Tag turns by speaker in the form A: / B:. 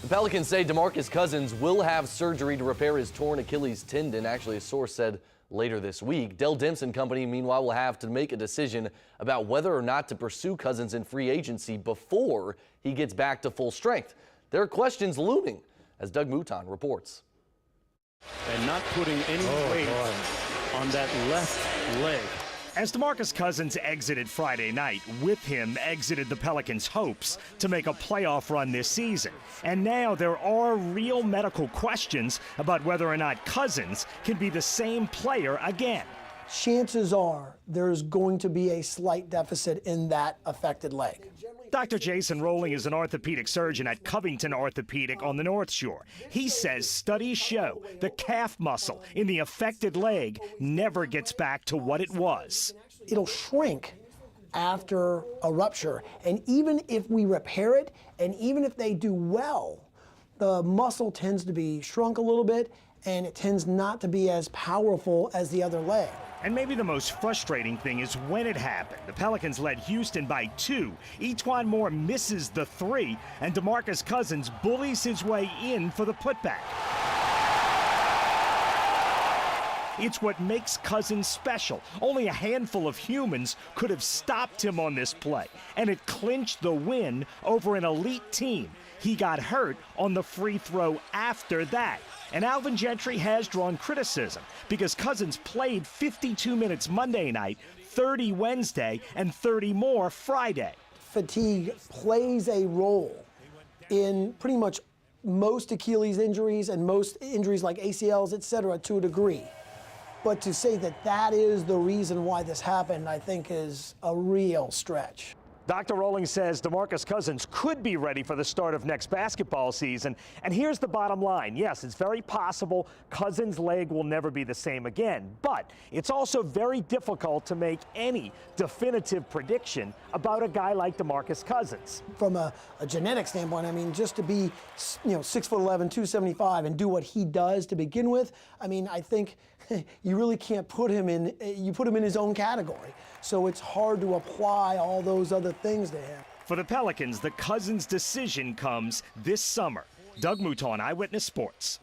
A: The Pelicans say DeMarcus Cousins will have surgery to repair his torn Achilles tendon. Actually, a source said later this week. Dell Demps and company, meanwhile, will have to make a decision about whether or not to pursue Cousins in free agency before he gets back to full strength. There are questions looming, as Doug Mouton reports.
B: And not putting any weight on that left leg.
C: As DeMarcus Cousins exited Friday night, with him exited the Pelicans' hopes to make a playoff run this season. And now there are real medical questions about whether or not Cousins can be the same player again.
D: Chances are there's going to be a slight deficit in that affected leg.
C: Dr. Jason Rowling is an orthopedic surgeon at Covington Orthopedic on the North Shore. He says studies show the calf muscle in the affected leg never gets back to what it was.
D: It'll shrink after a rupture, and even if we repair it, and even if they do well, the muscle tends to be shrunk a little bit, and it tends not to be as powerful as the other leg.
C: And maybe the most frustrating thing is when it happened. The Pelicans led Houston by 2. Etuan Moore misses the 3, and DeMarcus Cousins bullies his way in for the putback. It's what makes Cousins special. Only a handful of humans could have stopped him on this play, and it clinched the win over an elite team. He got hurt on the free throw after that. And Alvin Gentry has drawn criticism because Cousins played 52 minutes Monday night, 30 Wednesday, and 30 more Friday.
D: Fatigue plays a role in pretty much most Achilles injuries and most injuries like ACLs, etc., to a degree. But to say that that is the reason why this happened, I think is a real stretch.
C: Dr. Rowling says DeMarcus Cousins could be ready for the start of next basketball season. And here's the bottom line. Yes, it's very possible Cousins' leg will never be the same again. But it's also very difficult to make any definitive prediction about a guy like DeMarcus Cousins.
D: From a genetic standpoint, I mean, just to be, 6'11", 275, and do what he does to begin with, I mean, I think you really can't put him in, you put him in his own category. So it's hard to apply all those other things to him.
C: For the Pelicans, the Cousins decision comes this summer. Doug Mouton, Eyewitness Sports.